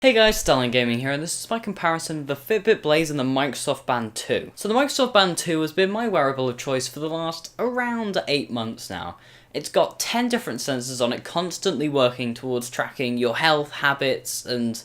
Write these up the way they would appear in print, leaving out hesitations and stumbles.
Hey guys, StarLineGaming here, and this is my comparison of the Fitbit Blaze and the Microsoft Band 2. So the Microsoft Band 2 has been my wearable of choice for the last around 8 months now. It's got 10 different sensors on it, constantly working towards tracking your health, habits, and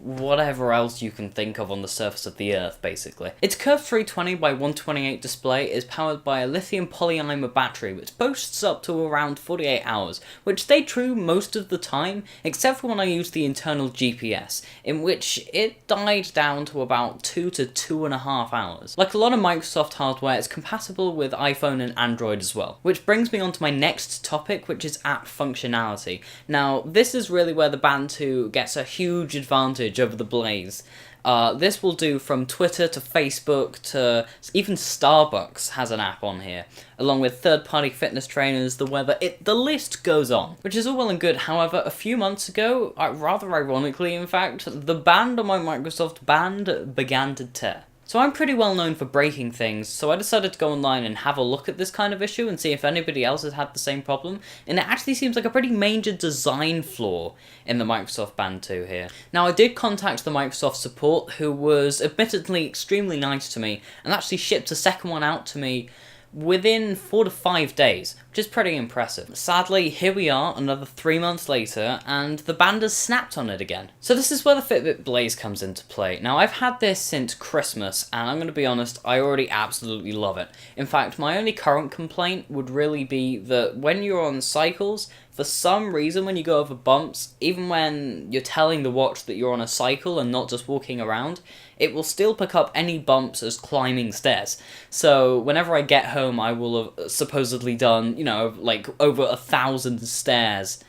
whatever else you can think of on the surface of the earth, basically. Its curved 320 by 128 display is powered by a lithium polymer battery, which boasts up to around 48 hours, which stayed true most of the time, except for when I used the internal GPS, in which it died down to about 2 to 2.5 hours. Like a lot of Microsoft hardware, it's compatible with iPhone and Android as well. Which brings me on to my next topic, which is app functionality. Now, this is really where the Band 2 gets a huge advantage over the Blaze. This will do from Twitter to Facebook to even Starbucks has an app on here, along with third-party fitness trainers, the weather, the list goes on. Which is all well and good. However, a few months ago, rather ironically in fact, the band on my Microsoft Band began to tear. So I'm pretty well known for breaking things, so I decided to go online and have a look at this kind of issue and see if anybody else has had the same problem, and it actually seems like a pretty major design flaw in the Microsoft Band 2 here. Now, I did contact the Microsoft support, who was admittedly extremely nice to me, and actually shipped a second one out to me within 4 to 5 days, which is pretty impressive. Sadly, here we are, another 3 months later, and the band has snapped on it again. So this is where the Fitbit Blaze comes into play. Now, I've had this since Christmas, and I'm going to be honest, I already absolutely love it. In fact, my only current complaint would really be that when you're on cycles, for some reason when you go over bumps, even when you're telling the watch that you're on a cycle and not just walking around, it will still pick up any bumps as climbing stairs. So whenever I get home, I will have supposedly done, like over 1,000 stairs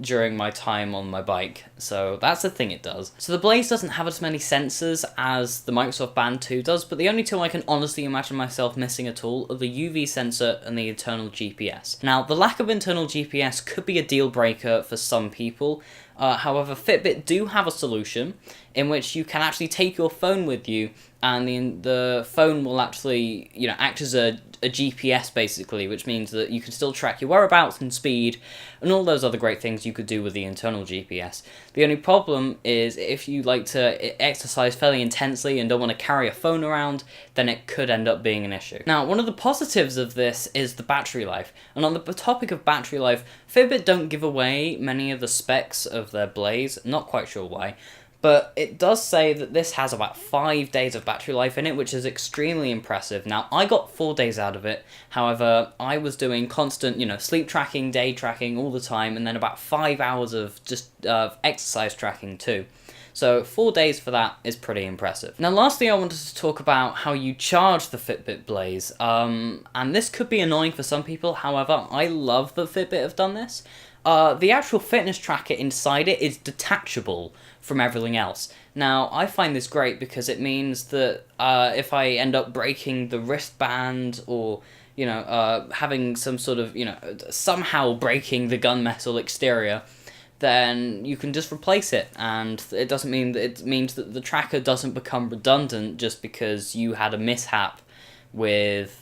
during my time on my bike. So that's the thing it does. So the Blaze doesn't have as many sensors as the Microsoft Band 2 does, but the only two I can honestly imagine myself missing at all are the UV sensor and the internal GPS. Now, the lack of internal GPS could be a deal breaker for some people. However, Fitbit do have a solution in which you can actually take your phone with you, and the phone will actually, act as a GPS basically, which means that you can still track your whereabouts and speed and all those other great things you could do with the internal GPS. The only problem is if you like to exercise fairly intensely and don't want to carry a phone around, then it could end up being an issue. Now, one of the positives of this is the battery life, and on the topic of battery life, Fitbit don't give away many of the specs of their Blaze, not quite sure why, but it does say that this has about 5 days of battery life in it, which is extremely impressive. Now, I got 4 days out of it. However, I was doing constant, sleep tracking, day tracking all the time, and then about 5 hours of just exercise tracking too. So 4 days for that is pretty impressive. Now, lastly, I wanted to talk about how you charge the Fitbit Blaze. And this could be annoying for some people. However, I love that Fitbit have done this. The actual fitness tracker inside it is detachable from everything else. Now, I find this great because it means that if I end up breaking the wristband or, having some sort of, somehow breaking the gunmetal exterior, then you can just replace it, and it doesn't mean that it means that the tracker doesn't become redundant just because you had a mishap with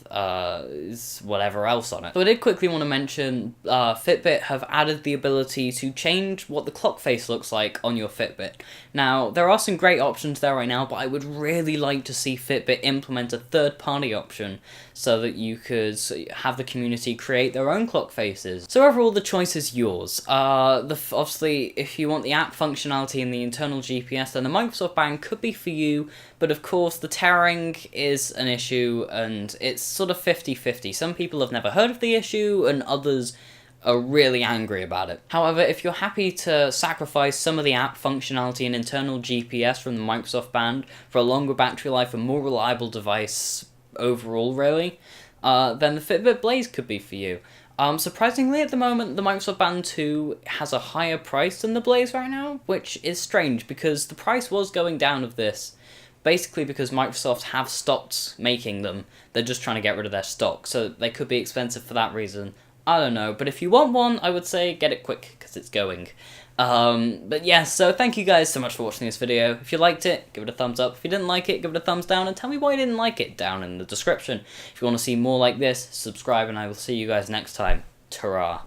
whatever else on it. So I did quickly want to mention Fitbit have added the ability to change what the clock face looks like on your Fitbit. Now, there are some great options there right now, but I would really like to see Fitbit implement a third-party option so that you could have the community create their own clock faces. So overall, the choice is yours. Obviously, if you want the app functionality and the internal GPS, then the Microsoft Band could be for you, but of course, the tearing is an issue, and it's sort of 50-50. Some people have never heard of the issue, and others are really angry about it. However, if you're happy to sacrifice some of the app functionality and internal GPS from the Microsoft Band for a longer battery life and more reliable device overall, really, then the Fitbit Blaze could be for you. Surprisingly, at the moment, the Microsoft Band 2 has a higher price than the Blaze right now, which is strange because the price was going down of this, basically because Microsoft have stopped making them. They're just trying to get rid of their stock, so they could be expensive for that reason. I don't know, but if you want one, I would say get it quick, because it's going. But yeah, so thank you guys so much for watching this video. If you liked it, give it a thumbs up. If you didn't like it, give it a thumbs down, and tell me why you didn't like it down in the description. If you want to see more like this, subscribe, and I will see you guys next time. Ta-ra.